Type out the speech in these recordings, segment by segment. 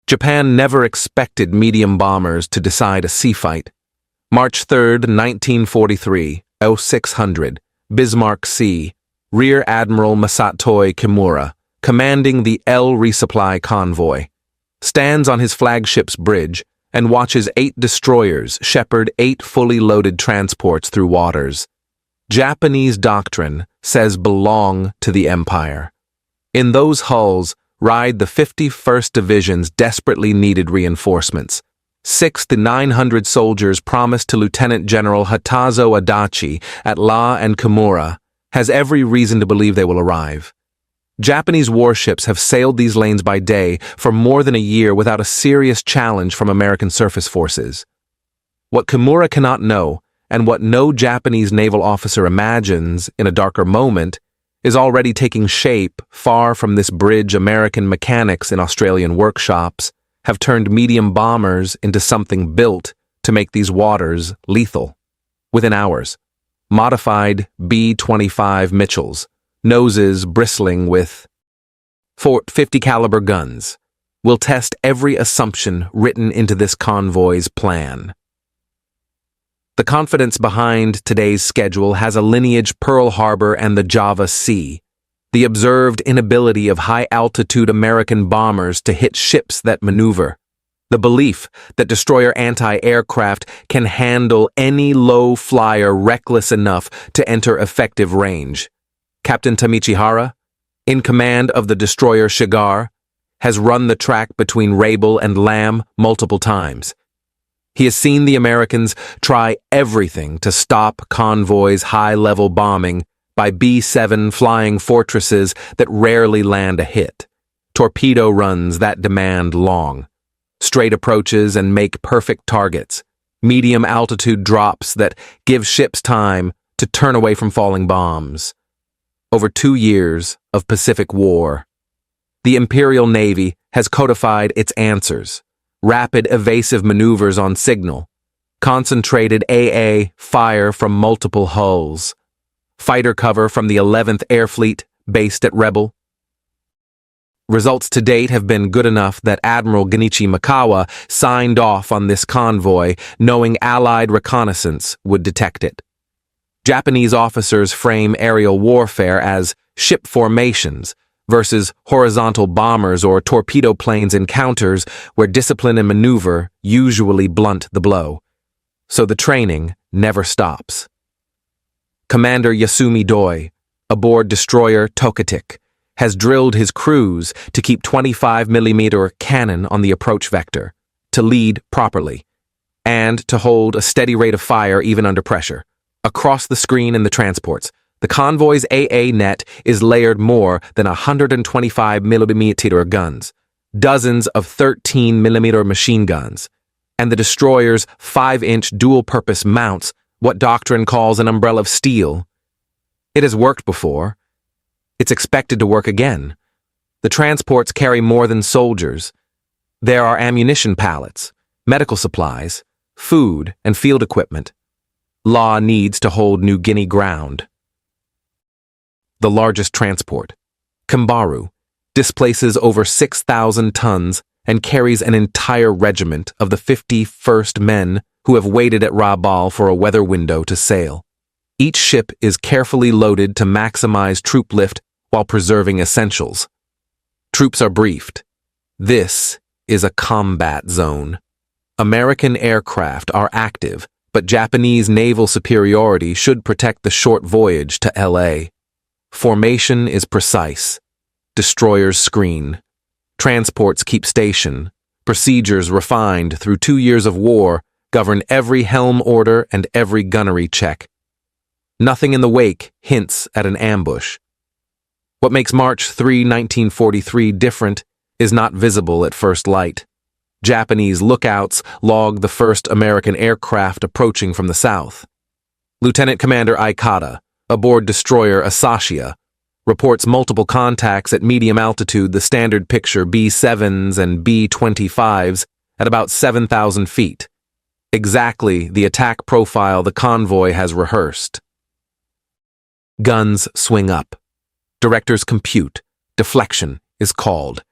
Japan never expected medium bombers to decide a sea fight. March 3, 1943, 0600, Bismarck Sea, Rear Admiral Masato Kimura, commanding the L resupply convoy, stands on his flagship's bridge and watches 8 destroyers shepherd 8 fully loaded transports through waters Japanese doctrine says belong to the Empire. In those hulls ride the 51st Division's desperately needed reinforcements. 6 to 900 soldiers promised to Lieutenant General Hatazo Adachi at La and Kimura has every reason to believe they will arrive. Japanese warships have sailed these lanes by day for more than a year without a serious challenge from American surface forces. What Kimura cannot know, and what no Japanese naval officer imagines in a darker moment, is already taking shape far from this bridge. American mechanics in Australian workshops have turned medium bombers into something built to make these waters lethal. Within hours, modified B-25 Mitchells, noses bristling with .50 caliber guns, will test every assumption written into this convoy's plan. The confidence behind today's schedule has a lineage Pearl Harbor and the Java Sea, the observed inability of high-altitude American bombers to hit ships that maneuver, the belief that destroyer anti-aircraft can handle any low flyer reckless enough to enter effective range. Captain Tamichihara, in command of the destroyer Shigar, has run the track between Rabel and Lamb multiple times. He has seen the Americans try everything to stop convoys' high-level bombing by B-7 flying fortresses that rarely land a hit, torpedo runs that demand long, straight approaches and make perfect targets, medium-altitude drops that give ships time to turn away from falling bombs. Over 2 years of Pacific War, the Imperial Navy has codified its answers: rapid evasive maneuvers on signal, concentrated AA fire from multiple hulls, fighter cover from the 11th Air Fleet based at Rebel. Results to date have been good enough that Admiral Genichi Mikawa signed off on this convoy, knowing Allied reconnaissance would detect it. Japanese officers frame aerial warfare as ship formations versus horizontal bombers or torpedo planes encounters where discipline and maneuver usually blunt the blow. So the training never stops. Commander Yasumi Doi, aboard destroyer Tokatik, has drilled his crews to keep 25mm cannon on the approach vector, to lead properly, and to hold a steady rate of fire even under pressure. Across the screen in the transports, the convoy's AA net is layered more than 125mm guns, dozens of 13mm machine guns, and the destroyer's 5-inch dual-purpose mounts what doctrine calls an umbrella of steel. It has worked before. It's expected to work again. The transports carry more than soldiers. There are ammunition pallets, medical supplies, food, and field equipment. Law needs to hold New Guinea ground. The largest transport, Kambaru, displaces over 6,000 tons and carries an entire regiment of the 51st men who have waited at Rabaul for a weather window to sail. Each ship is carefully loaded to maximize troop lift while preserving essentials. Troops are briefed. This is a combat zone. American aircraft are active, but Japanese naval superiority should protect the short voyage to LA. Formation is precise. Destroyers screen. Transports keep station. Procedures refined through 2 years of war govern every helm order and every gunnery check. Nothing in the wake hints at an ambush. What makes March 3, 1943 different is not visible at first light. Japanese lookouts log the first American aircraft approaching from the south. Lieutenant Commander Aikata, aboard destroyer Asashia, reports multiple contacts at medium altitude, the standard picture B-7s and B-25s at about 7,000 feet. Exactly the attack profile the convoy has rehearsed. Guns swing up. Directors compute. Deflection is called.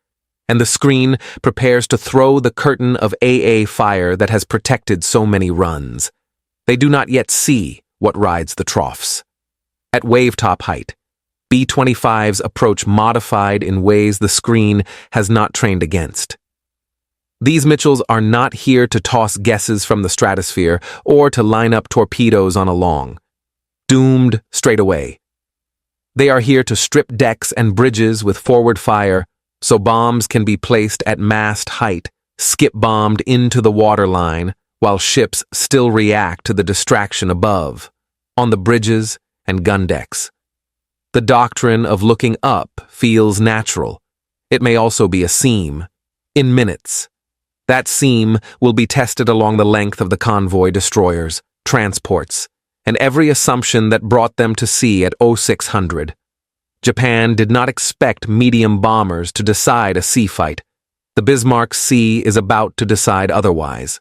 and the screen prepares to throw the curtain of AA fire that has protected so many runs. They do not yet see what rides the troughs. At wave-top height, B-25s approach modified in ways the screen has not trained against. These Mitchells are not here to toss guesses from the stratosphere or to line up torpedoes on a long. Doomed straight away. They are here to strip decks and bridges with forward fire so bombs can be placed at mast height, skip-bombed into the waterline while ships still react to the distraction above, on the bridges and gun decks. The doctrine of looking up feels natural. It may also be a seam. In minutes, that seam will be tested along the length of the convoy destroyers, transports, and every assumption that brought them to sea at 0600. Japan did not expect medium bombers to decide a sea fight. The Bismarck Sea is about to decide otherwise.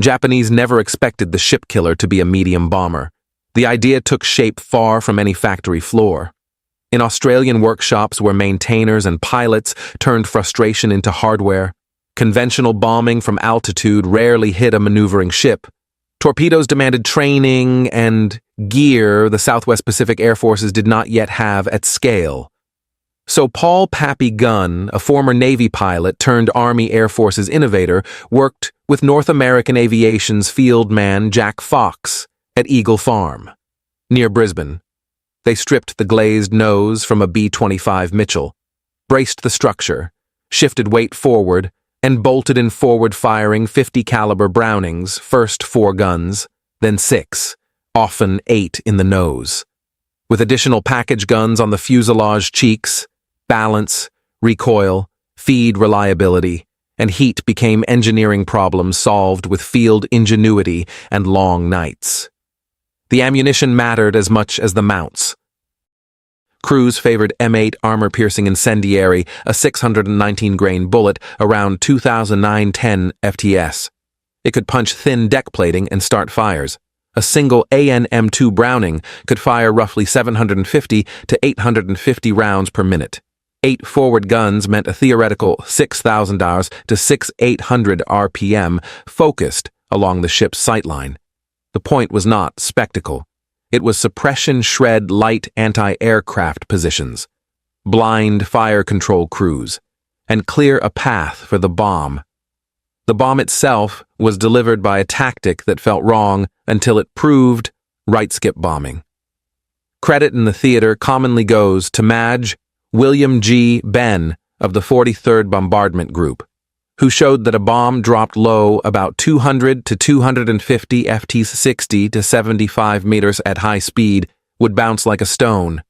Japanese never expected the ship killer to be a medium bomber. The idea took shape far from any factory floor. In Australian workshops where maintainers and pilots turned frustration into hardware, conventional bombing from altitude rarely hit a maneuvering ship. Torpedoes demanded training and gear the Southwest Pacific Air Forces did not yet have at scale. So Paul Pappy Gunn, a former Navy pilot turned Army Air Forces innovator, worked with North American Aviation's field man Jack Fox at Eagle Farm, near Brisbane. They stripped the glazed nose from a B-25 Mitchell, braced the structure, shifted weight forward, and bolted in forward-firing 50 caliber Brownings, first 4 guns, then 6, often 8 in the nose. With additional package guns on the fuselage cheeks, balance, recoil, feed reliability, and heat became engineering problems solved with field ingenuity and long nights. The ammunition mattered as much as the mounts. Crews favored M8 armor-piercing incendiary, a 619-grain bullet around 2009-10 FTS. It could punch thin deck plating and start fires. A single AN-M2 Browning could fire roughly 750 to 850 rounds per minute. 8 forward guns meant a theoretical 6,000 hours to 6,800 RPM focused along the ship's sightline. The point was not spectacle. It was suppression shred light anti-aircraft positions, blind fire control crews, and clear a path for the bomb. The bomb itself was delivered by a tactic that felt wrong until it proved right skip bombing. Credit in the theater commonly goes to Maj. William G. Benn of the 43rd Bombardment Group, who showed that a bomb dropped low about 200 to 250 ft 60 to 75 meters at high speed would bounce like a stone,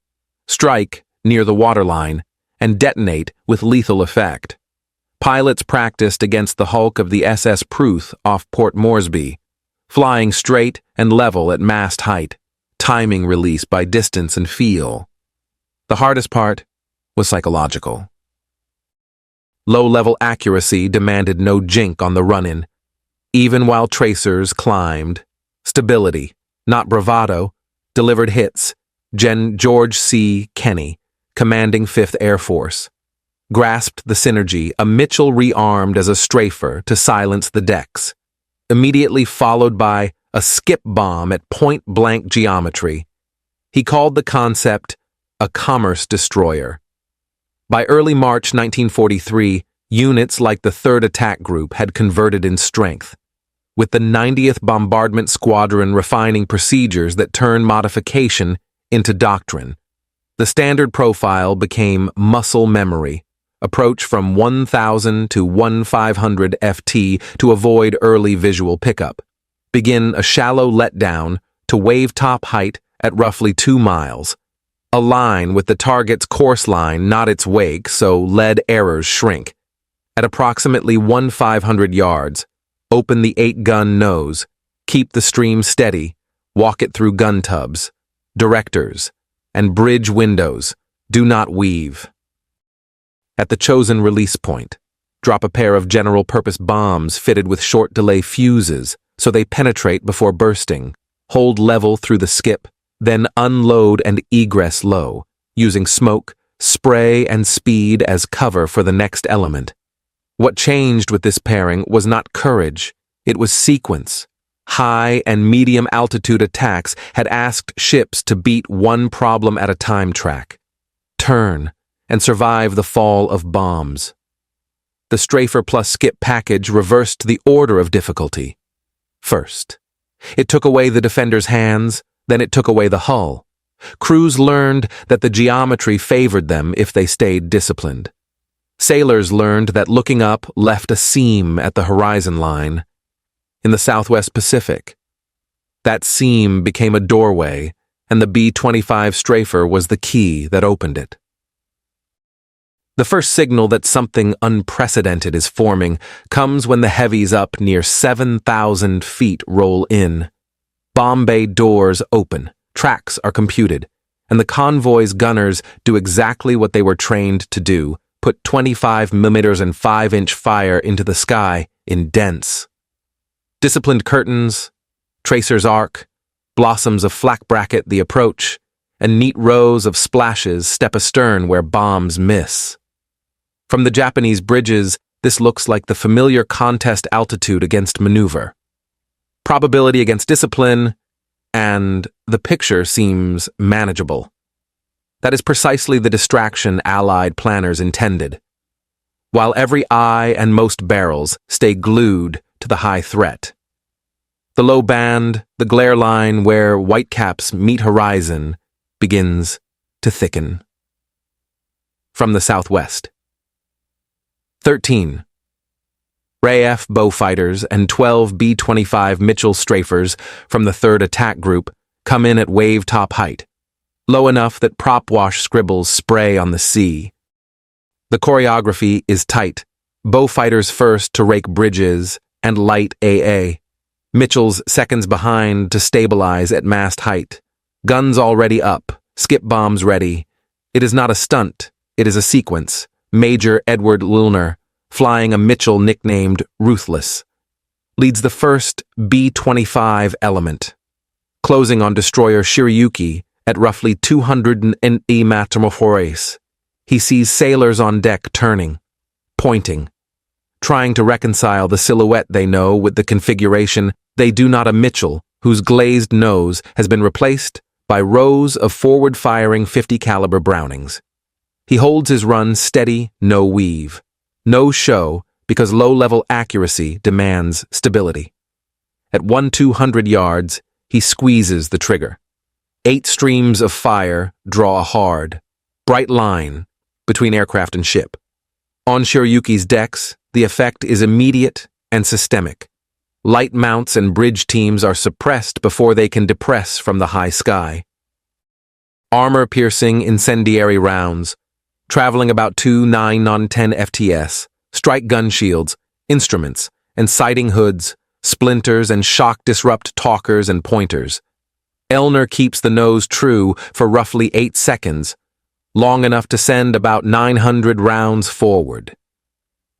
strike near the waterline, and detonate with lethal effect. Pilots practiced against the hulk of the SS Pruth off Port Moresby, flying straight and level at mast height, timing release by distance and feel. The hardest part was psychological. Low-level accuracy demanded no jink on the run-in. Even while tracers climbed, stability, not bravado, delivered hits. George C. Kenney, commanding 5th Air Force, grasped the synergy, a Mitchell rearmed as a strafer to silence the decks, immediately followed by a skip bomb at point-blank geometry. He called the concept a commerce destroyer. By early March 1943, units like the 3rd Attack Group had converted in strength, with the 90th Bombardment Squadron refining procedures that turned modification into doctrine. The standard profile became muscle memory, approach from 1,000 to 1,500 FT to avoid early visual pickup, begin a shallow letdown to wave top height at roughly 2 miles, align with the target's course line, not its wake, so lead errors shrink. At approximately 1,500 yards, open the 8-gun nose, keep the stream steady, walk it through gun tubs, directors, and bridge windows. Do not weave. At the chosen release point, drop a pair of general-purpose bombs fitted with short-delay fuses so they penetrate before bursting. Hold level through the skip, then unload and egress low, using smoke, spray and speed as cover for the next element. What changed with this pairing was not courage, it was sequence. High and medium altitude attacks had asked ships to beat one problem at a time track, turn, and survive the fall of bombs. The strafer plus skip package reversed the order of difficulty. First, it took away the defender's hands, then it took away the hull. Crews learned that the geometry favored them if they stayed disciplined. Sailors learned that looking up left a seam at the horizon line. In the Southwest Pacific, that seam became a doorway, and the B-25 strafer was the key that opened it. The first signal that something unprecedented is forming comes when the heavies up near 7,000 feet roll in. Bomb bay doors open, tracks are computed, and the convoy's gunners do exactly what they were trained to do, put 25mm and 5-inch fire into the sky in dents. Disciplined curtains, tracer's arc, blossoms of flak bracket the approach, and neat rows of splashes step astern where bombs miss. From the Japanese bridges, this looks like the familiar contest altitude against maneuver. Probability against discipline, and the picture seems manageable. That is precisely the distraction Allied planners intended. While every eye and most barrels stay glued to the high threat. The low band, the glare line where whitecaps meet horizon, begins to thicken. From the southwest. 13. RAAF bow fighters and 12 B-25 Mitchell strafers from the 3rd Attack Group come in at wave-top height, low enough that prop wash scribbles spray on the sea. The choreography is tight, bow fighters first to rake bridges and light AA. Mitchell's seconds behind to stabilize at mast height. Guns already up, skip bombs ready. It is not a stunt, it is a sequence. Major Edward Lulner, flying a Mitchell nicknamed Ruthless, leads the first B-25 element, closing on destroyer Shirayuki at roughly 280 metamorphores. He sees sailors on deck turning, pointing, trying to reconcile the silhouette they know with the configuration they do not a Mitchell whose glazed nose has been replaced by rows of forward-firing 50 caliber Brownings. He holds his run steady, no weave. No show, because low-level accuracy demands stability. At 1-200 yards, he squeezes the trigger. 8 streams of fire draw a hard, bright line between aircraft and ship. On Shirayuki's decks, the effect is immediate and systemic. Light mounts and bridge teams are suppressed before they can depress from the high sky. Armor-piercing incendiary rounds, traveling about 2 9-10 FTS, strike gun shields, instruments, and sighting hoods, splinters and shock disrupt talkers and pointers. Elner keeps the nose true for roughly 8 seconds, long enough to send about 900 rounds forward.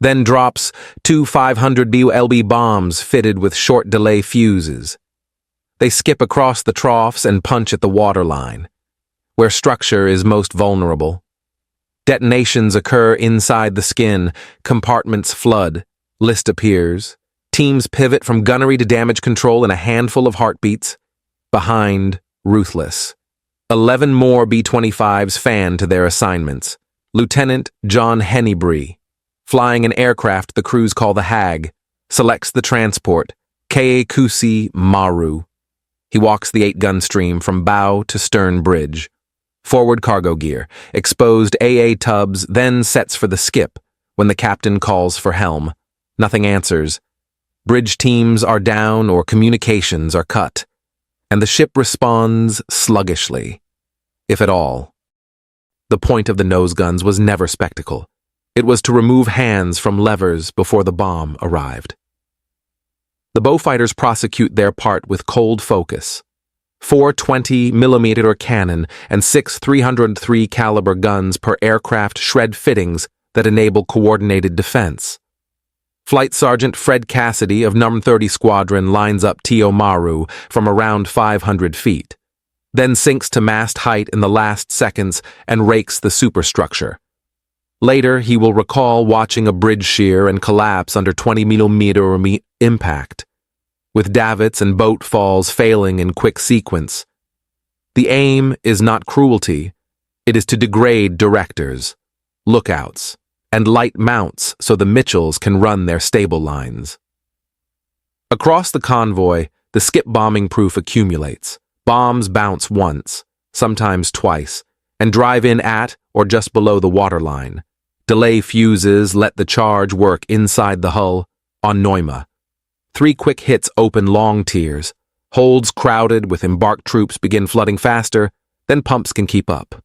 Then drops 2 500 BLB bombs fitted with short delay fuses. They skip across the troughs and punch at the waterline, where structure is most vulnerable. Detonations occur inside the skin, compartments flood, list appears, teams pivot from gunnery to damage control in a handful of heartbeats. Behind, Ruthless. 11 more B-25s fan to their assignments. Lieutenant John Hennebree, flying an aircraft the crews call the Hag, selects the transport, Keikusi Maru. He walks the 8-gun stream from bow to stern bridge. Forward cargo gear, exposed AA tubs, then sets for the skip when the captain calls for helm. Nothing answers. Bridge teams are down or communications are cut, and the ship responds sluggishly, if at all. The point of the nose guns was never spectacle. It was to remove hands from levers before the bomb arrived. The bowfighters prosecute their part with cold focus. 4 20mm cannon and 6 303 caliber guns per aircraft shred fittings that enable coordinated defense. Flight Sergeant Fred Cassidy of Num 30 Squadron lines up Tio Maru from around 500 feet. then sinks to mast height in the last seconds and rakes the superstructure. Later, he will recall watching a bridge shear and collapse under 20mm impact, with davits and boat falls failing in quick sequence. The aim is not cruelty, it is to degrade directors, lookouts, and light mounts so the Mitchells can run their stable lines. Across the convoy, the skip bombing proof accumulates. Bombs bounce once, sometimes twice, and drive in at or just below the waterline. Delay fuses let the charge work inside the hull on Neuma. 3 quick hits open long tiers. Holds crowded with embarked troops begin flooding faster than pumps can keep up.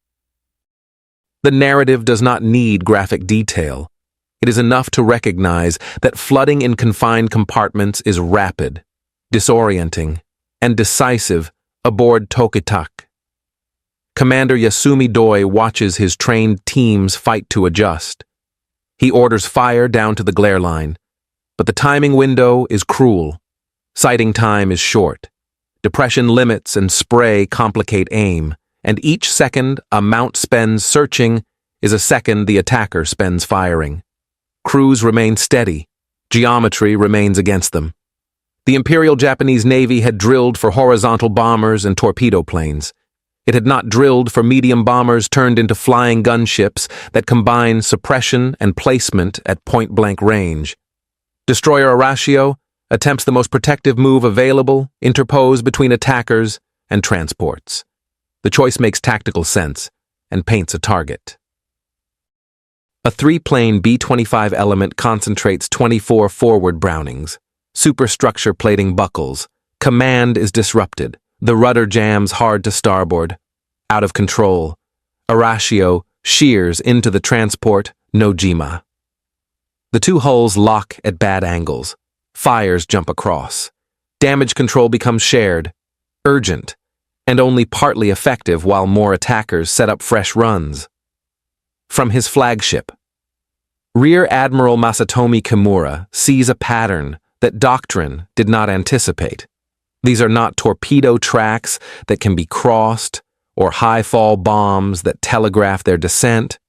The narrative does not need graphic detail. It is enough to recognize that flooding in confined compartments is rapid, disorienting, and decisive aboard Tokitak. Commander Yasumi Doi watches his trained teams fight to adjust. He orders fire down to the glare line, but the timing window is cruel. Sighting time is short. Depression limits and spray complicate aim, and each second a mount spends searching is a second the attacker spends firing. Crews remain steady. Geometry remains against them. The Imperial Japanese Navy had drilled for horizontal bombers and torpedo planes. It had not drilled for medium bombers turned into flying gunships that combine suppression and placement at point-blank range. Destroyer Arashio attempts the most protective move available, interpose between attackers and transports. The choice makes tactical sense and paints a target. A 3-plane B-25 element concentrates 24 forward Brownings. Superstructure plating buckles. Command is disrupted. The rudder jams hard to starboard. Out of control. Arashio shears into the transport Nojima. The 2 hulls lock at bad angles. Fires jump across. Damage control becomes shared, urgent, and only partly effective while more attackers set up fresh runs. From his flagship, Rear Admiral Masatomi Kimura sees a pattern that Doctrine did not anticipate. These are not torpedo tracks that can be crossed or high-fall bombs that telegraph their descent.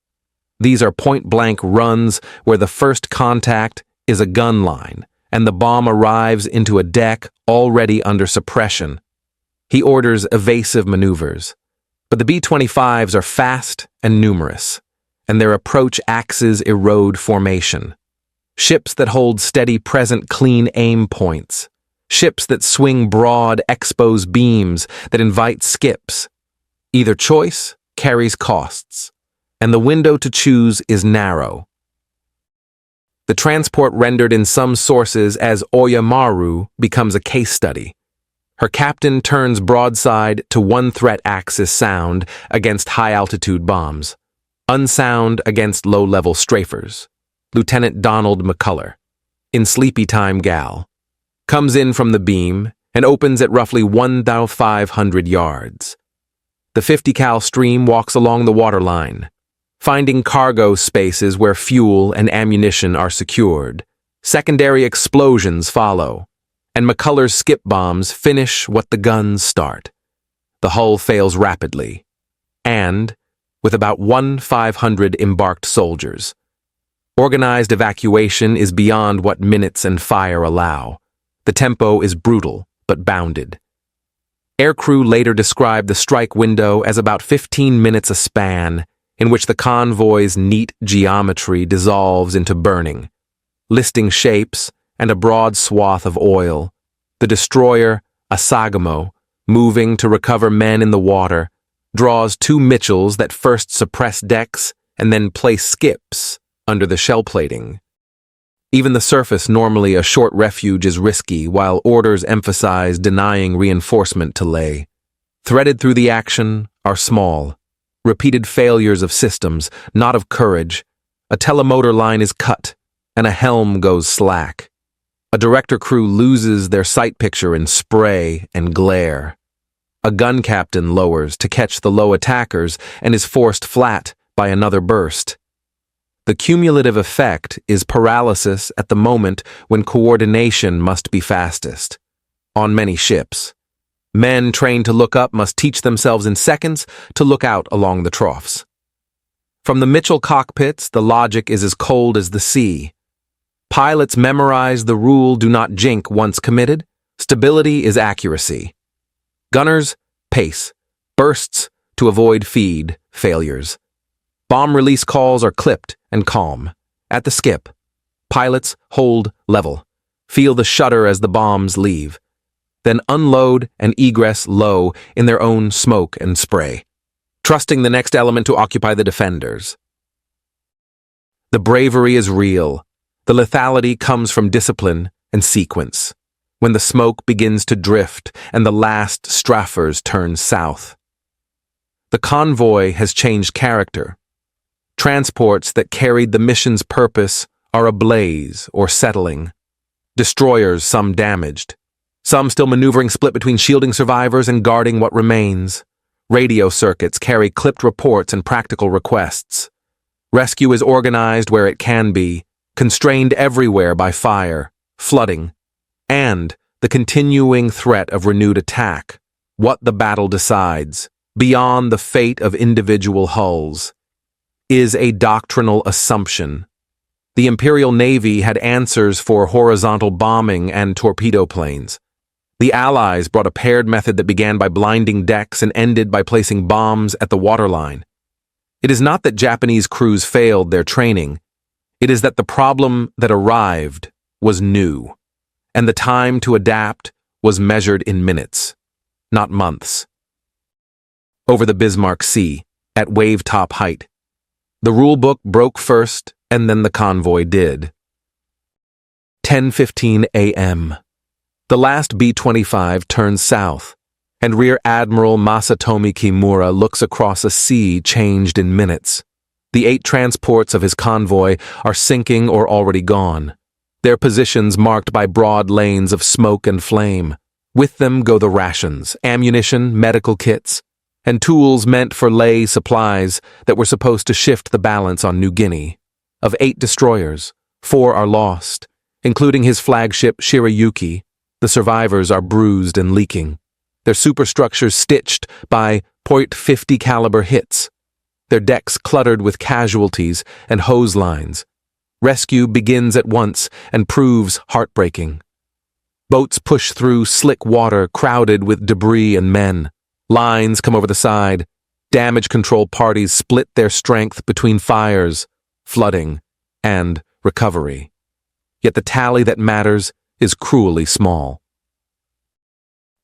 These are point-blank runs where the first contact is a gun line and the bomb arrives into a deck already under suppression. He orders evasive maneuvers, but the B-25s are fast and numerous, and their approach axes erode formation. Ships that hold steady present clean aim points. Ships that swing broad exposed beams that invite skips. Either choice carries costs, and the window to choose is narrow. The transport rendered in some sources as Oyamaru becomes a case study. Her captain turns broadside to one threat axis sound against high-altitude bombs, unsound against low-level strafers. Lieutenant Donald McCullough, in Sleepy Time Gal, comes in from the beam and opens at roughly 1,500 yards. The 50 cal stream walks along the waterline, finding cargo spaces where fuel and ammunition are secured. Secondary explosions follow, and McCullough's skip bombs finish what the guns start. The hull fails rapidly, and with about 1,500 embarked soldiers. Organized evacuation is beyond what minutes and fire allow. The tempo is brutal, but bounded. Aircrew later described the strike window as about 15 minutes a span, in which the convoy's neat geometry dissolves into burning, listing shapes and a broad swath of oil. The destroyer, Asagamo, moving to recover men in the water, draws 2 Mitchells that first suppress decks and then place skips under the shell plating. Even the surface, normally a short refuge, is risky, while orders emphasize denying reinforcement to lay. Threaded through the action are small, repeated failures of systems, not of courage. A telemotor line is cut, and a helm goes slack. A director crew loses their sight picture in spray and glare. A gun captain lowers to catch the low attackers and is forced flat by another burst. The cumulative effect is paralysis at the moment when coordination must be fastest. On many ships, Men trained to look up must teach themselves in seconds to look out along the troughs. From the Mitchell cockpits, the logic is as cold as the sea. Pilots memorize the rule do not jink once committed. Stability is accuracy. Gunners, pace. Bursts to avoid feed failures. Bomb release calls are clipped and calm. At the skip, pilots hold level. Feel the shudder as the bombs leave. Then unload and egress low in their own smoke and spray, trusting the next element to occupy the defenders. The bravery is real. The lethality comes from discipline and sequence. When the smoke begins to drift and the last strafers turn south. The convoy has changed character. Transports that carried the mission's purpose are ablaze or settling. Destroyers, some damaged. Some still maneuvering, split between shielding survivors and guarding what remains. Radio circuits carry clipped reports and practical requests. Rescue is organized where it can be, constrained everywhere by fire, flooding, and the continuing threat of renewed attack. What the battle decides, beyond the fate of individual hulls, is a doctrinal assumption. The Imperial Navy had answers for horizontal bombing and torpedo planes. The Allies brought a paired method that began by blinding decks and ended by placing bombs at the waterline. It is not that Japanese crews failed their training. It is that the problem that arrived was new, and the time to adapt was measured in minutes, not months. Over the Bismarck Sea, at wave-top height, the rulebook broke first, and then the convoy did. 10:15 a.m. The last B-25 turns south, and Rear Admiral Masatomi Kimura looks across a sea changed in minutes. The 8 transports of his convoy are sinking or already gone, their positions marked by broad lanes of smoke and flame. With them go the rations, ammunition, medical kits, and tools meant for lay supplies that were supposed to shift the balance on New Guinea. Of 8 destroyers, 4 are lost, including his flagship Shirayuki. The survivors are bruised and leaking, their superstructures stitched by .50 caliber hits, their decks cluttered with casualties and hose lines. Rescue begins at once and proves heartbreaking. Boats push through slick water crowded with debris and men. Lines come over the side. Damage control parties split their strength between fires, flooding, and recovery. Yet the tally that matters is cruelly small.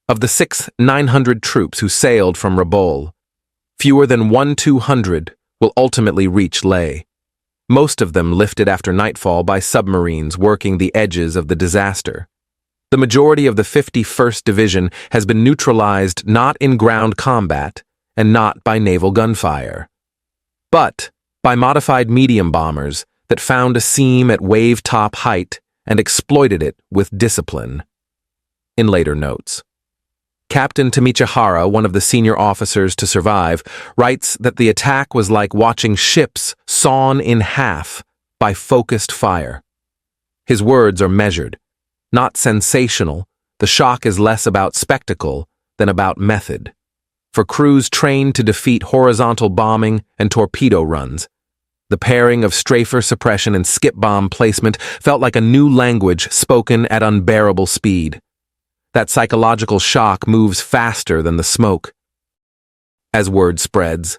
Of the 900 troops who sailed from Rabaul, fewer than 1/200 will ultimately reach Leh. Most of them lifted after nightfall by submarines working the edges of the disaster. The majority of the 51st Division has been neutralized not in ground combat and not by naval gunfire, but by modified medium bombers that found a seam at wave-top height and exploited it with discipline. In later notes, Captain Tamichihara, one of the senior officers to survive, writes that the attack was like watching ships sawn in half by focused fire. His words are measured, not sensational. The shock is less about spectacle than about method. For crews trained to defeat horizontal bombing and torpedo runs, the pairing of strafer suppression and skip bomb placement felt like a new language spoken at unbearable speed. That psychological shock moves faster than the smoke. As word spreads,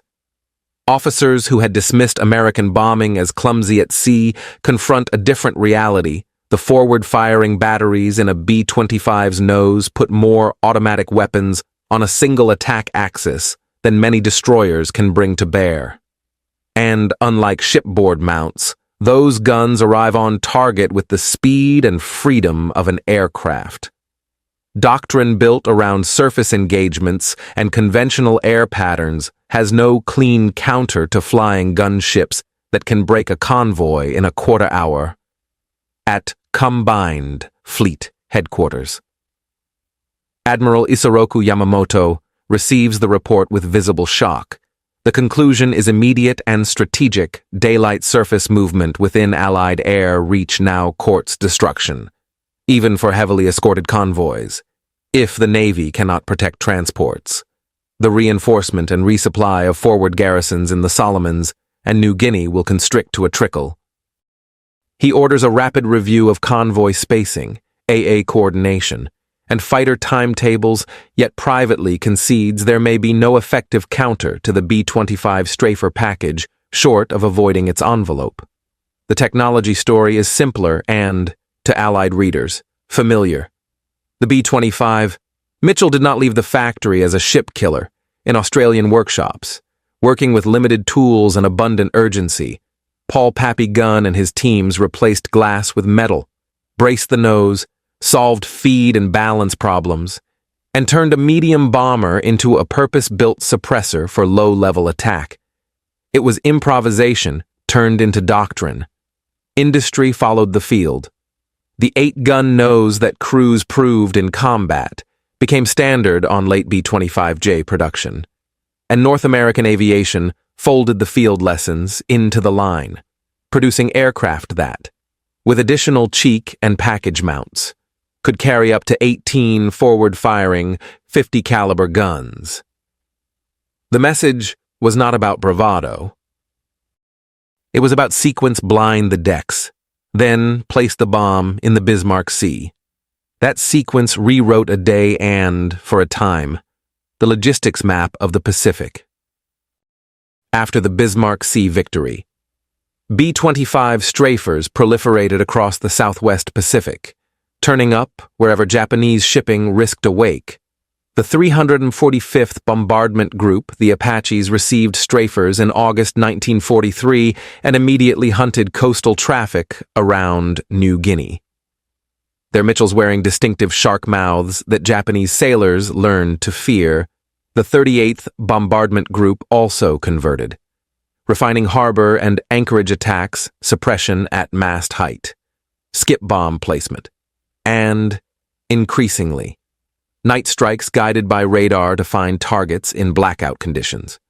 officers who had dismissed American bombing as clumsy at sea confront a different reality. The forward-firing batteries in a B-25's nose put more automatic weapons on a single attack axis than many destroyers can bring to bear. And, unlike shipboard mounts, those guns arrive on target with the speed and freedom of an aircraft. Doctrine built around surface engagements and conventional air patterns has no clean counter to flying gunships that can break a convoy in a quarter hour. At Combined Fleet Headquarters, Admiral Isoroku Yamamoto receives the report with visible shock. The conclusion is immediate and strategic. Daylight surface movement within Allied air reach now courts destruction, even for heavily escorted convoys. if the Navy cannot protect transports. The reinforcement and resupply of forward garrisons in the Solomons and New Guinea will constrict to a trickle. He orders a rapid review of convoy spacing, AA coordination, and fighter timetables, yet privately concedes there may be no effective counter to the B-25 strafer package short of avoiding its envelope. The technology story is simpler and, to Allied readers, familiar. The B-25, Mitchell did not leave the factory as a ship killer in Australian workshops. Working with limited tools and abundant urgency, Paul Pappy Gunn and his teams replaced glass with metal, braced the nose, solved feed and balance problems, and turned a medium bomber into a purpose-built suppressor for low-level attack. It was improvisation turned into doctrine. Industry followed the field. The 8-gun nose that crews proved in combat became standard on late B-25J production, and North American aviation folded the field lessons into the line, producing aircraft that, with additional cheek and package mounts, could carry up to 18 forward-firing 50-caliber guns. The message was not about bravado. It was about sequence blind the decks, then place the bomb in the Bismarck Sea. That sequence rewrote a day and, for a time, the logistics map of the Pacific. After the Bismarck Sea victory, B-25 strafers proliferated across the Southwest Pacific, turning up wherever Japanese shipping risked a wake. The 345th Bombardment Group, the Apaches, received strafers in August 1943 and immediately hunted coastal traffic around New Guinea. Their Mitchells wearing distinctive shark mouths that Japanese sailors learned to fear. The 38th Bombardment Group also converted, refining harbor and anchorage attacks, suppression at mast height, skip bomb placement, and, increasingly, night strikes guided by radar to find targets in blackout conditions.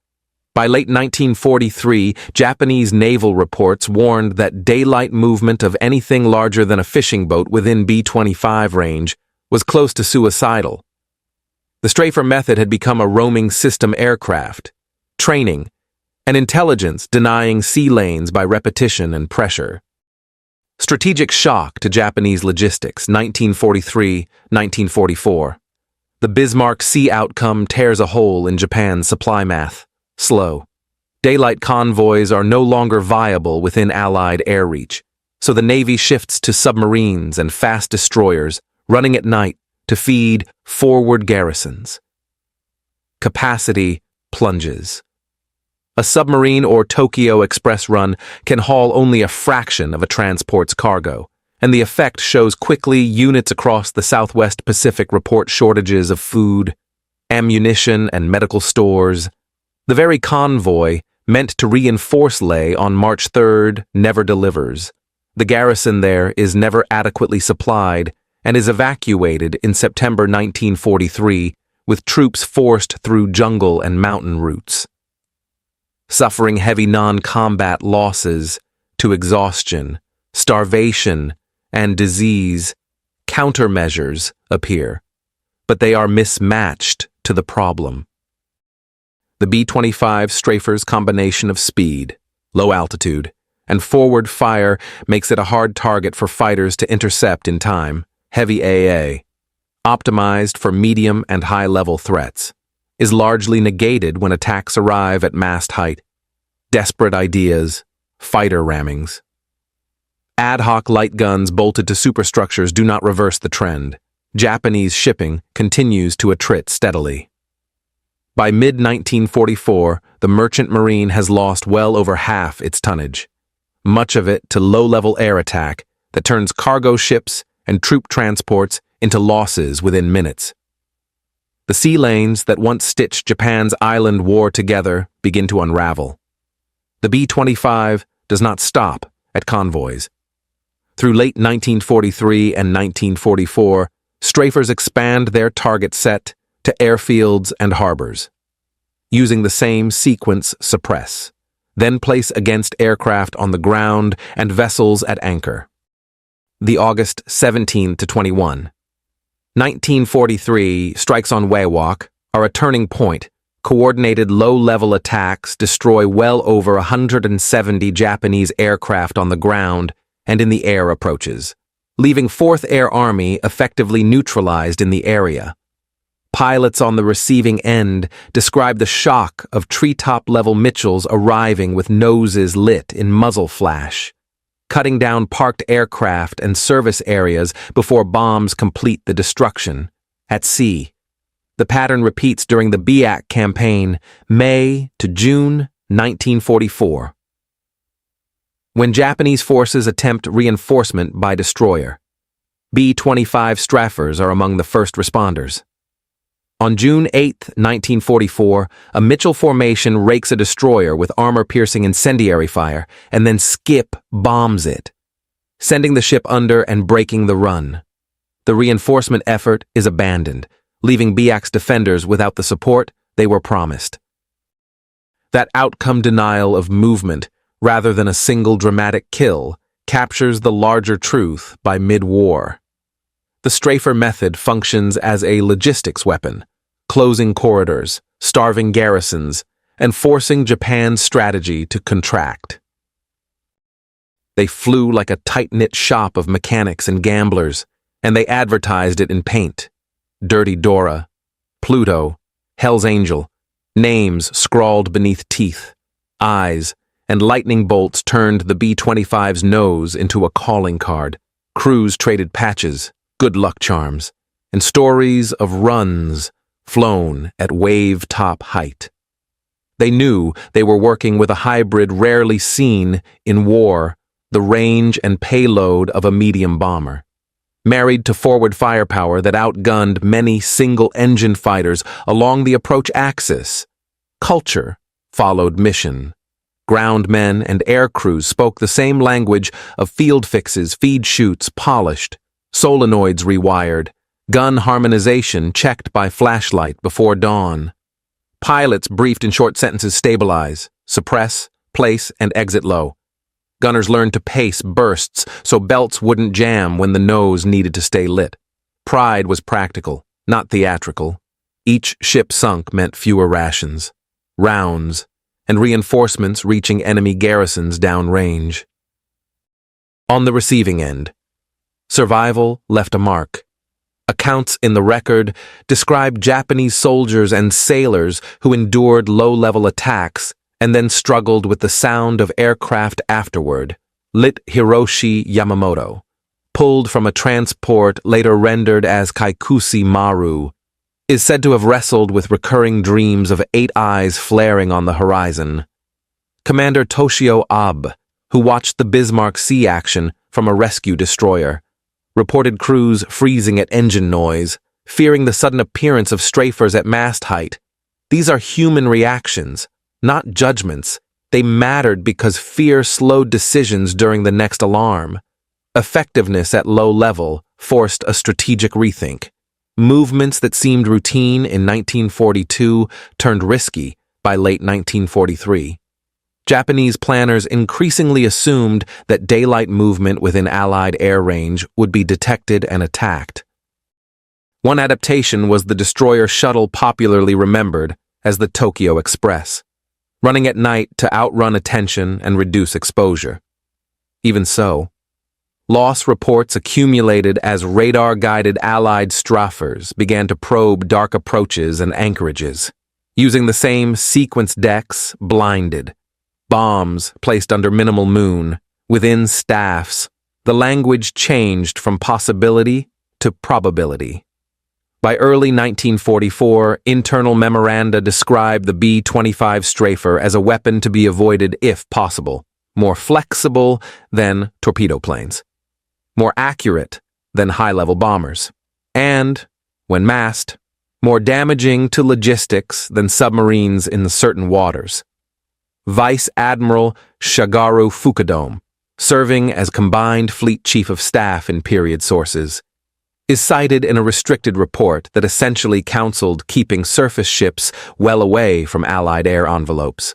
By late 1943, Japanese naval reports warned that daylight movement of anything larger than a fishing boat within B-25 range was close to suicidal. The strafer method had become a roaming system aircraft, training, and intelligence denying sea lanes by repetition and pressure. Strategic shock to Japanese logistics, 1943-1944. The Bismarck Sea outcome tears a hole in Japan's supply math. Slow. Daylight convoys are no longer viable within Allied air reach, so the Navy shifts to submarines and fast destroyers running at night to feed forward garrisons. Capacity plunges. A submarine or Tokyo Express run can haul only a fraction of a transport's cargo, and the effect shows quickly. Units across the Southwest Pacific report shortages of food, ammunition, and medical stores. The very convoy, meant to reinforce Leh on March 3rd, never delivers. The garrison there is never adequately supplied and is evacuated in September 1943, with troops forced through jungle and mountain routes. Suffering heavy non-combat losses to exhaustion, starvation, and disease, countermeasures appear, but they are mismatched to the problem. The B-25 strafer's combination of speed, low altitude, and forward fire makes it a hard target for fighters to intercept in time. Heavy AA, optimized for medium and high-level threats, is largely negated when attacks arrive at mast height. Desperate ideas, fighter rammings. Ad hoc light guns bolted to superstructures do not reverse the trend. Japanese shipping continues to attrit steadily. By mid-1944, the merchant marine has lost well over half its tonnage, much of it to low-level air attack that turns cargo ships and troop transports into losses within minutes. The sea lanes that once stitched Japan's island war together begin to unravel. The B-25 does not stop at convoys. Through late 1943 and 1944, strafers expand their target set to airfields and harbors, using the same sequence suppress, then place against aircraft on the ground and vessels at anchor. The August 17 to 21, 1943 strikes on Wewak are a turning point. Coordinated low-level attacks destroy well over 170 Japanese aircraft on the ground and in the air approaches, leaving 4th Air Army effectively neutralized in the area. Pilots on the receiving end describe the shock of treetop-level Mitchells arriving with noses lit in muzzle flash, cutting down parked aircraft and service areas before bombs complete the destruction. At sea, the pattern repeats during the BIAC campaign, May to June 1944. When Japanese forces attempt reinforcement by destroyer, B-25 strafers are among the first responders. On June 8, 1944, a Mitchell formation rakes a destroyer with armor-piercing incendiary fire and then Skip bombs it, sending the ship under and breaking the run. The reinforcement effort is abandoned, leaving BIAC's defenders without the support they were promised. That outcome denial of movement, rather than a single dramatic kill, captures the larger truth by mid-war. The strafer method functions as a logistics weapon, closing corridors, starving garrisons, and forcing Japan's strategy to contract. They flew like a tight-knit shop of mechanics and gamblers, and they advertised it in paint. Dirty Dora, Pluto, Hell's Angel, names scrawled beneath teeth, eyes, and lightning bolts turned the B-25's nose into a calling card. Crews traded patches, good luck charms, and stories of runs flown at wave-top height. They knew they were working with a hybrid rarely seen in war, the range and payload of a medium bomber, married to forward firepower that outgunned many single-engine fighters along the approach axis. Culture followed mission. Ground men and air crews spoke the same language of field fixes, feed chutes polished, solenoids rewired, gun harmonization checked by flashlight before dawn. Pilots briefed in short sentences: stabilize, suppress, place, and exit low. Gunners learned to pace bursts so belts wouldn't jam when the nose needed to stay lit. Pride was practical, not theatrical. Each ship sunk meant fewer rations, rounds, and reinforcements reaching enemy garrisons downrange. On the receiving end, survival left a mark. Accounts in the record describe Japanese soldiers and sailors who endured low-level attacks and then struggled with the sound of aircraft afterward. Lit Hiroshi Yamamoto, pulled from a transport later rendered as Kaikusi Maru, is said to have wrestled with recurring dreams of 8 eyes flaring on the horizon. Commander Toshio Abe, who watched the Bismarck Sea action from a rescue destroyer, reported crews freezing at engine noise, fearing the sudden appearance of strafers at mast height. These are human reactions, not judgments. They mattered because fear slowed decisions during the next alarm. Effectiveness at low level forced a strategic rethink. Movements that seemed routine in 1942 turned risky by late 1943. Japanese planners increasingly assumed that daylight movement within Allied air range would be detected and attacked. One adaptation was the destroyer shuttle popularly remembered as the Tokyo Express, running at night to outrun attention and reduce exposure. Even so, loss reports accumulated as radar-guided Allied strafers began to probe dark approaches and anchorages. Using the same sequence decks, blinded. Bombs placed under minimal moon, within staffs, the language changed from possibility to probability. By early 1944, internal memoranda described the B-25 strafer as a weapon to be avoided if possible, more flexible than torpedo planes, more accurate than high-level bombers, and, when massed, more damaging to logistics than submarines in certain waters. Vice Admiral Shigeru Fukudome, serving as Combined Fleet Chief of Staff in period sources, is cited in a restricted report that essentially counseled keeping surface ships well away from Allied air envelopes,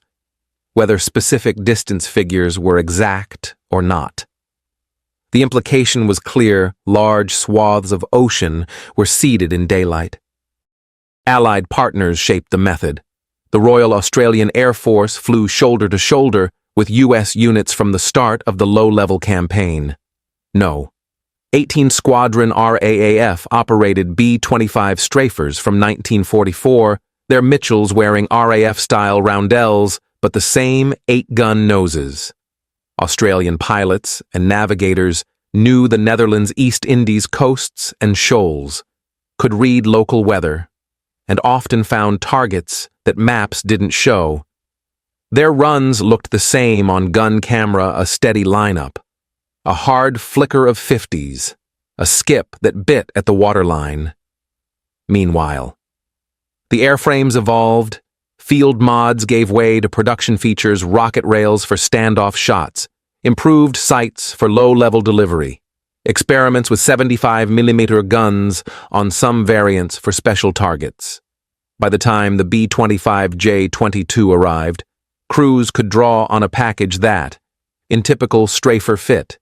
whether specific distance figures were exact or not. The implication was clear: large swaths of ocean were seeded in daylight. Allied partners shaped the method. The Royal Australian Air Force flew shoulder to shoulder with U.S. units from the start of the low-level campaign. No. 18 Squadron RAAF operated B-25 strafers from 1944, their Mitchells wearing RAF-style roundels, but the same 8-gun noses. Australian pilots and navigators knew the Netherlands' East Indies coasts and shoals, could read local weather, and often found targets that maps didn't show. Their runs looked the same on gun camera: a steady lineup, a hard flicker of 50s, a skip that bit at the waterline. Meanwhile, the airframes evolved, field mods gave way to production features: rocket rails for standoff shots, improved sights for low-level delivery, experiments with 75mm guns on some variants for special targets. By the time the B-25J-22 arrived, crews could draw on a package that, in typical strafer fit,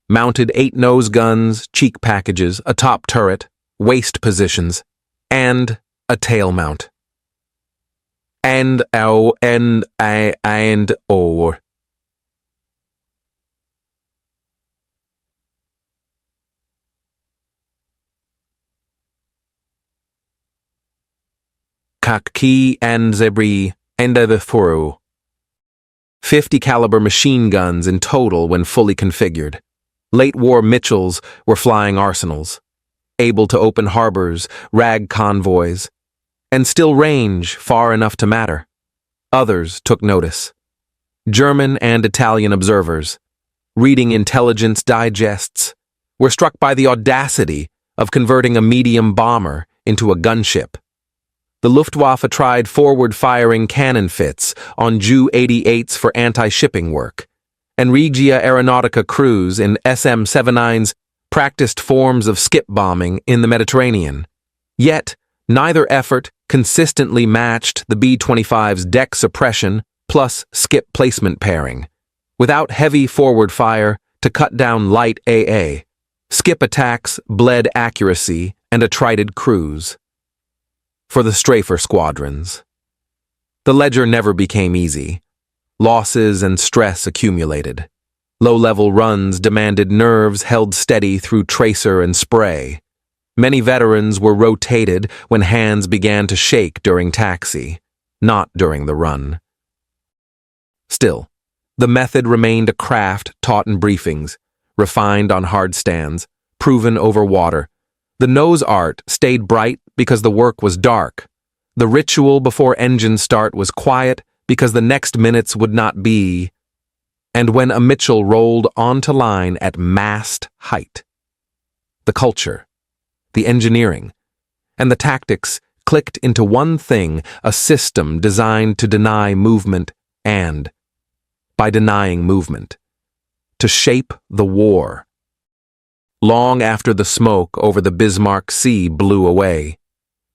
mounted 8 nose guns, cheek packages, a top turret, waist positions, and a tail mount. And Kaki and Zebri and the Furu. 50 caliber machine guns in total when fully configured. Late war Mitchells were flying arsenals, able to open harbors, rag convoys, and still range far enough to matter. Others took notice. German and Italian observers, reading intelligence digests, were struck by the audacity of converting a medium bomber into a gunship. The Luftwaffe tried forward-firing cannon fits on Ju-88s for anti-shipping work, and Regia Aeronautica crews in SM-79s practiced forms of skip bombing in the Mediterranean. Yet, neither effort consistently matched the B-25's deck suppression plus skip placement pairing. Without heavy forward fire to cut down light AA, skip attacks bled accuracy and attrited crews. For the strafer squadrons, the ledger never became easy. Losses and stress accumulated. Low-level runs demanded nerves held steady through tracer and spray. Many veterans were rotated when hands began to shake during taxi, not during the run. Still, the method remained a craft taught in briefings, refined on hard stands, proven over water. The nose art stayed bright because the work was dark. The ritual before engine start was quiet because the next minutes would not be. And when a Mitchell rolled onto line at mast height, the culture, the engineering, and the tactics clicked into one thing: a system designed to deny movement and, by denying movement, to shape the war. Long after the smoke over the Bismarck Sea blew away,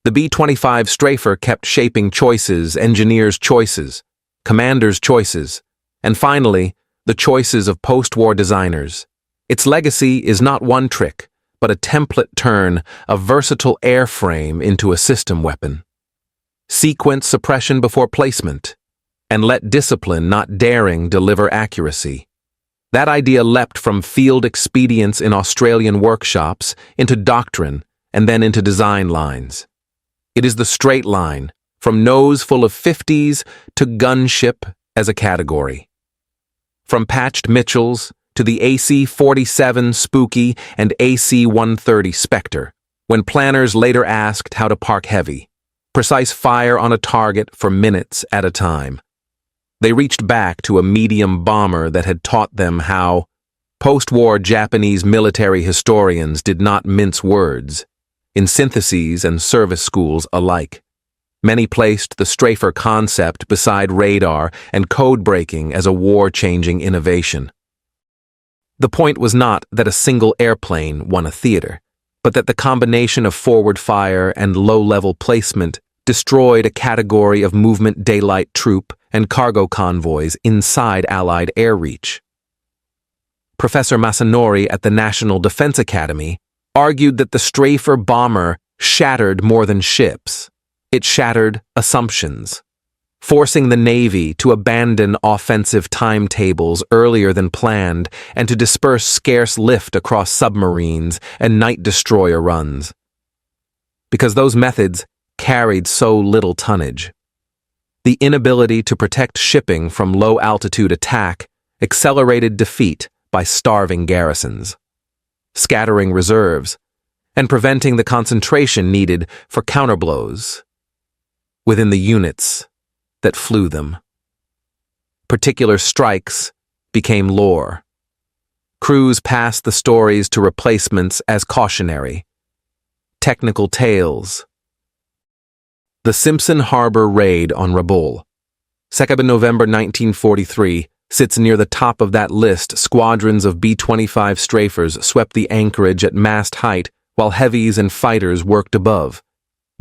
the B-25 strafer kept shaping choices, engineers' choices, commanders' choices, and finally, the choices of post-war designers. Its legacy is not one trick, but a template turn a versatile airframe into a system weapon. Sequence suppression before placement, and let discipline, not daring, deliver accuracy. That idea leapt from field expedients in Australian workshops into doctrine and then into design lines. It is the straight line, from nose full of 50s to gunship as a category. From patched Mitchells to the AC-47 Spooky and AC-130 Spectre, when planners later asked how to park heavy, precise fire on a target for minutes at a time. They reached back to a medium bomber that had taught them how. Post-war Japanese military historians did not mince words, in syntheses and service schools alike. Many placed the strafer concept beside radar and code breaking as a war-changing innovation. The point was not that a single airplane won a theater, but that the combination of forward fire and low-level placement destroyed a category of movement daylight troop and cargo convoys inside Allied air reach. Professor Masanori at the National Defense Academy, argued that the strafer bomber shattered more than ships. It shattered assumptions, forcing the Navy to abandon offensive timetables earlier than planned and to disperse scarce lift across submarines and night destroyer runs. Because those methods carried so little tonnage. The inability to protect shipping from low-altitude attack accelerated defeat by starving garrisons, scattering reserves, and preventing the concentration needed for counterblows within the units that flew them. Particular strikes became lore. Crews passed the stories to replacements as cautionary. Technical tales. The Simpson Harbor Raid on Rabaul, 2nd November 1943, sits near the top of that list. Squadrons of B-25 strafers swept the anchorage at mast height while heavies and fighters worked above.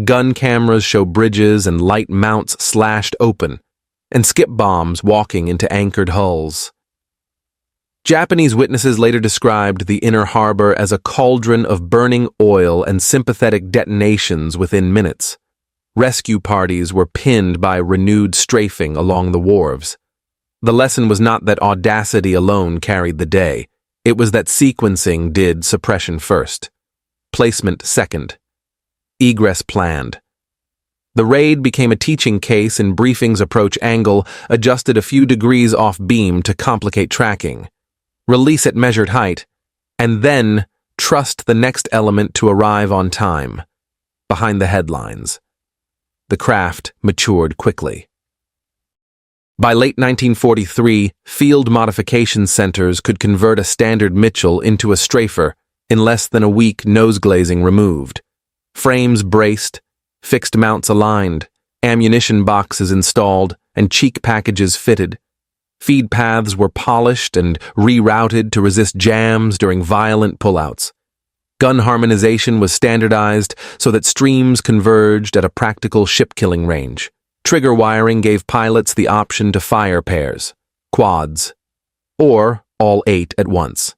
Gun cameras show bridges and light mounts slashed open, and skip bombs walking into anchored hulls. Japanese witnesses later described the inner harbor as a cauldron of burning oil and sympathetic detonations within minutes. Rescue parties were pinned by renewed strafing along the wharves. The lesson was not that audacity alone carried the day. It was that sequencing did suppression first, placement second, egress planned. The raid became a teaching case in briefing's approach angle, adjusted a few degrees off beam to complicate tracking, release at measured height, and then trust the next element to arrive on time, behind the headlines. The craft matured quickly. By late 1943, field modification centers could convert a standard Mitchell into a strafer in less than a week, nose glazing removed. Frames braced, fixed mounts aligned, ammunition boxes installed, and cheek packages fitted. Feed paths were polished and rerouted to resist jams during violent pullouts. Gun harmonization was standardized so that streams converged at a practical ship-killing range. Trigger wiring gave pilots the option to fire pairs, quads, or all 8 at once.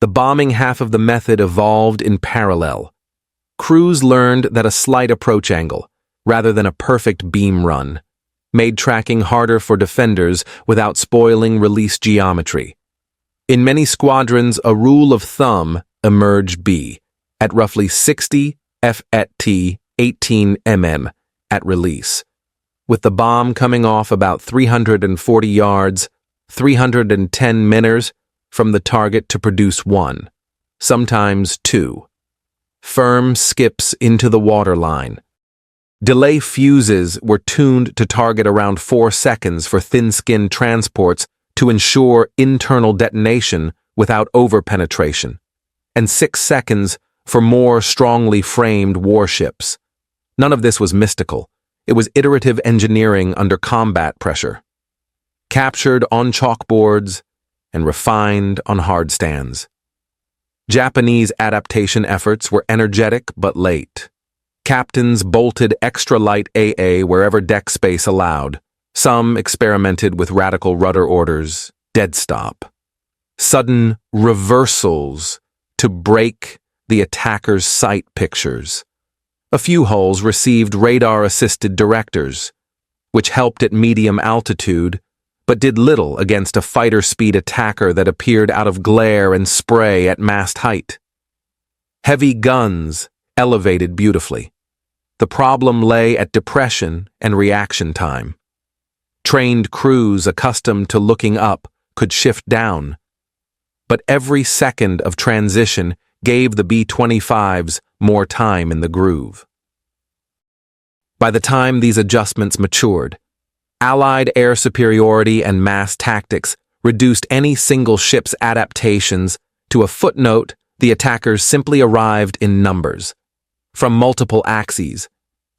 The bombing half of the method evolved in parallel. Crews learned that a slight approach angle, rather than a perfect beam run, made tracking harder for defenders without spoiling release geometry. In many squadrons, a rule of thumb emerged at roughly 60 f/t 18 mm at release, with the bomb coming off about 340 yards, 310 miners from the target to produce 1, sometimes 2. Firm skips into the waterline. Delay fuses were tuned to target around 4 seconds for thin-skinned transports to ensure internal detonation without over-penetration, and 6 seconds for more strongly framed warships. None of this was mystical. It was iterative engineering under combat pressure, captured on chalkboards and refined on hard stands. Japanese adaptation efforts were energetic but late. Captains bolted extra-light AA wherever deck space allowed. Some experimented with radical rudder orders, dead stop, sudden reversals to break the attacker's sight pictures. A few hulls received radar-assisted directors, which helped at medium altitude, but did little against a fighter-speed attacker that appeared out of glare and spray at mast height. Heavy guns elevated beautifully. The problem lay at depression and reaction time. Trained crews accustomed to looking up could shift down, but every second of transition gave the B-25s more time in the groove. By the time these adjustments matured, Allied air superiority and mass tactics reduced any single ship's adaptations to a footnote. The attackers simply arrived in numbers, from multiple axes,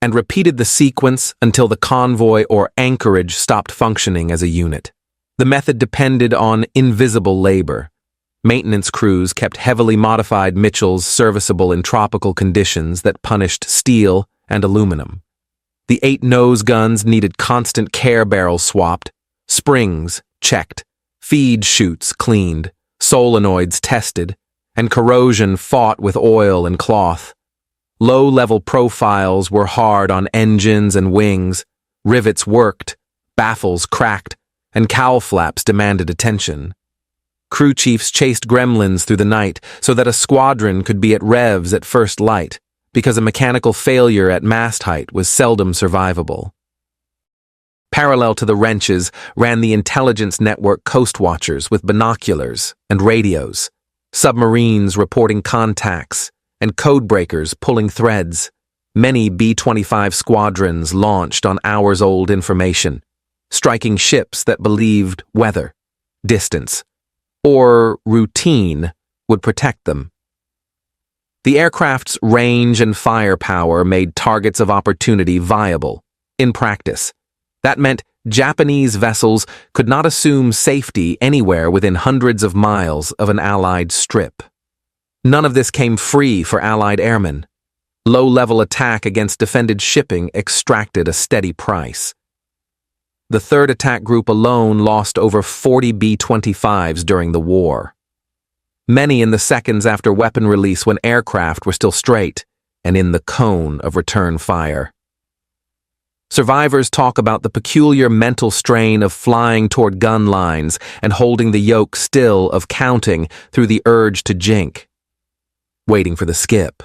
and repeated the sequence until the convoy or anchorage stopped functioning as a unit. The method depended on invisible labor. Maintenance crews kept heavily modified Mitchells serviceable in tropical conditions that punished steel and aluminum. The 8 nose guns needed constant care barrels swapped, springs checked, feed chutes cleaned, solenoids tested, and corrosion fought with oil and cloth. Low-level profiles were hard on engines and wings, rivets worked, baffles cracked, and cowl flaps demanded attention. Crew chiefs chased gremlins through the night so that a squadron could be at revs at first light, because a mechanical failure at mast height was seldom survivable. Parallel to the wrenches ran the intelligence network coast watchers with binoculars and radios, submarines reporting contacts, and codebreakers pulling threads. Many B-25 squadrons launched on hours-old information, striking ships that believed weather, distance, or routine would protect them. The aircraft's range and firepower made targets of opportunity viable. In practice, that meant Japanese vessels could not assume safety anywhere within hundreds of miles of an Allied strip. None of this came free for Allied airmen. Low-level attack against defended shipping extracted a steady price. The 3rd Attack Group alone lost over 40 B-25s during the war. Many in the seconds after weapon release when aircraft were still straight and in the cone of return fire. Survivors talk about the peculiar mental strain of flying toward gun lines and holding the yoke still of counting through the urge to jink, waiting for the skip,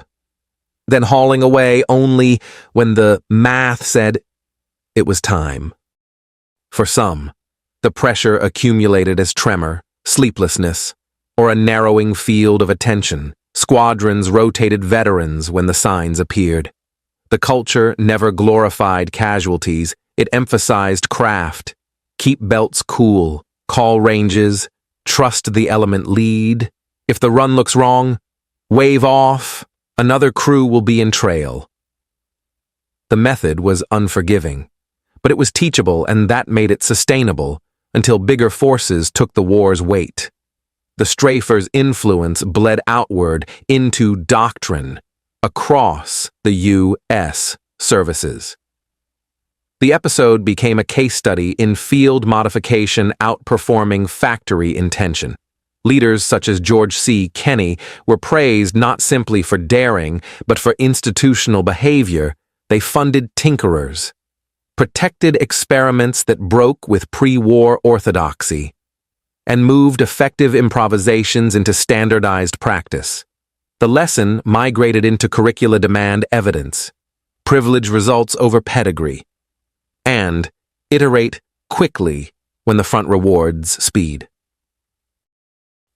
then hauling away only when the math said it was time. For some, the pressure accumulated as tremor, sleeplessness, or a narrowing field of attention. Squadrons rotated veterans when the signs appeared. The culture never glorified casualties, it emphasized craft. Keep belts cool, call ranges, trust the element lead. If the run looks wrong, wave off, another crew will be in trail. The method was unforgiving, but it was teachable, and that made it sustainable until bigger forces took the war's weight. The strafers' influence bled outward into doctrine across the U.S. services. The episode became a case study in field modification outperforming factory intention. Leaders such as George C. Kenney were praised not simply for daring, but for institutional behavior. They funded tinkerers, protected experiments that broke with pre-war orthodoxy, and moved effective improvisations into standardized practice. The lesson migrated into curricula demand evidence, privilege results over pedigree, and iterate quickly when the front rewards speed.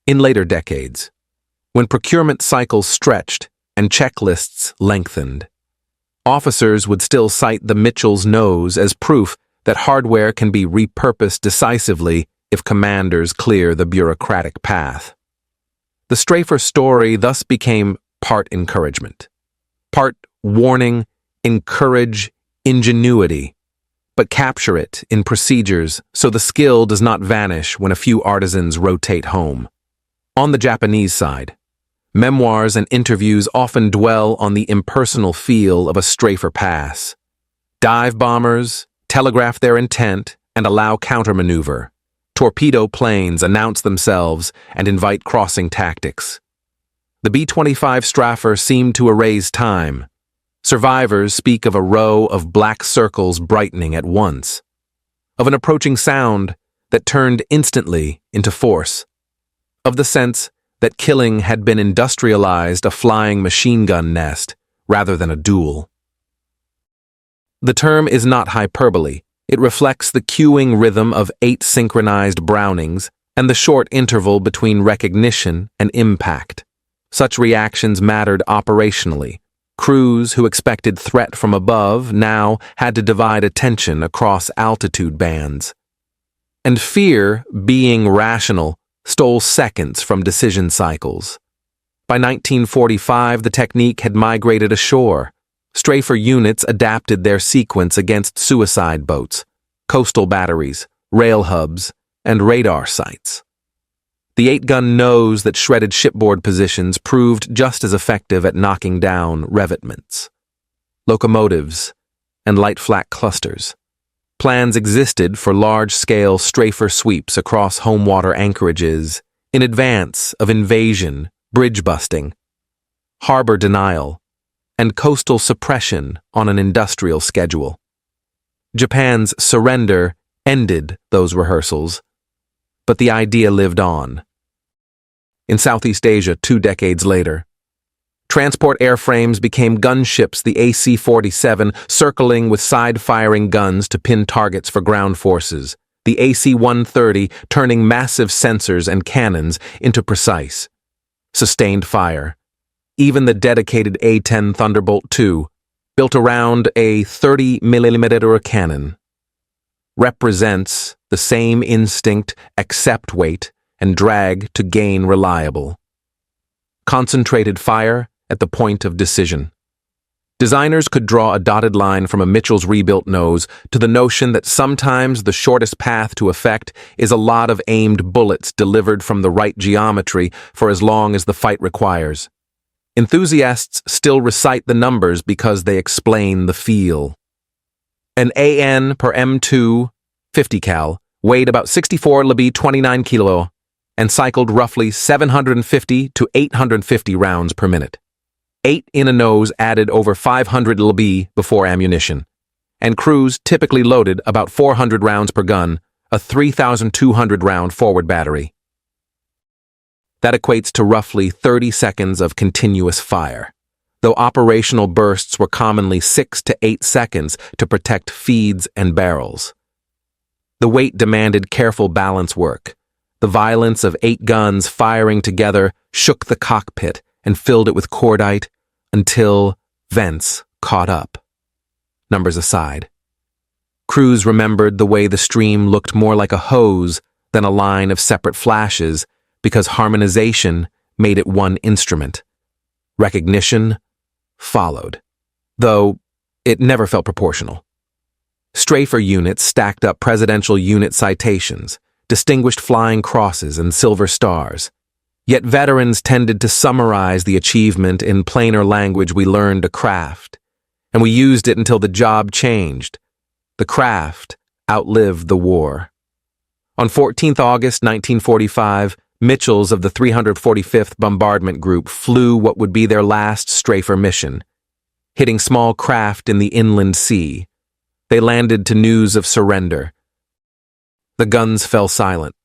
In later decades, when procurement cycles stretched and checklists lengthened, officers would still cite the Mitchell's nose as proof that hardware can be repurposed decisively if commanders clear the bureaucratic path. The strafer story thus became part encouragement, part warning, encourage ingenuity, but capture it in procedures so the skill does not vanish when a few artisans rotate home. On the Japanese side, memoirs and interviews often dwell on the impersonal feel of a strafer pass. Dive bombers telegraph their intent and allow countermaneuver. Torpedo planes announce themselves and invite crossing tactics. The B-25 straffer seemed to erase time. Survivors speak of a row of black circles brightening at once, of an approaching sound that turned instantly into force, of the sense that killing had been industrialized a flying machine gun nest rather than a duel. The term is not hyperbole. It reflects the cueing rhythm of 8 synchronized Brownings and the short interval between recognition and impact. Such reactions mattered operationally. Crews who expected threat from above now had to divide attention across altitude bands. And fear, being rational, stole seconds from decision cycles. By 1945, the technique had migrated ashore. Strafer units adapted their sequence against suicide boats, coastal batteries, rail hubs, and radar sites. The 8-gun nose that shredded shipboard positions proved just as effective at knocking down revetments. Locomotives and light flak clusters. Plans existed for large-scale strafer sweeps across home water anchorages in advance of invasion, bridge busting, harbor denial, and coastal suppression on an industrial schedule. Japan's surrender ended those rehearsals, but the idea lived on. In Southeast Asia 2 decades later, transport airframes became gunships, the AC-47 circling with side-firing guns to pin targets for ground forces, the AC-130 turning massive sensors and cannons into precise, sustained fire. Even the dedicated A-10 Thunderbolt II, built around a 30mm cannon, represents the same instinct, accept weight, and drag to gain reliable. Concentrated fire at the point of decision. Designers could draw a dotted line from a Mitchell's rebuilt nose to the notion that sometimes the shortest path to effect is a lot of aimed bullets delivered from the right geometry for as long as the fight requires. Enthusiasts still recite the numbers because they explain the feel. An AN per M2 50 cal weighed about 64 lb 29 kilo and cycled roughly 750 to 850 rounds per minute. 8 in a nose added over 500 lb before ammunition, and crews typically loaded about 400 rounds per gun, a 3,200 round forward battery. That equates to roughly 30 seconds of continuous fire, though operational bursts were commonly 6 to 8 seconds to protect feeds and barrels. The weight demanded careful balance work. The violence of 8 guns firing together shook the cockpit and filled it with cordite until vents caught up. Numbers aside. Crews remembered the way the stream looked more like a hose than a line of separate flashes because harmonization made it one instrument. Recognition followed, though it never felt proportional. Strafer units stacked up presidential unit citations, distinguished flying crosses and silver stars. Yet veterans tended to summarize the achievement in plainer language we learned to craft, and we used it until the job changed. The craft outlived the war. On 14th August 1945, Mitchells of the 345th Bombardment Group flew what would be their last strafer mission, hitting small craft in the inland sea. They landed to news of surrender. The guns fell silent,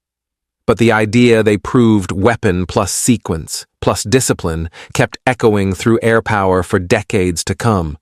but the idea they proved weapon plus sequence plus discipline kept echoing through air power for decades to come.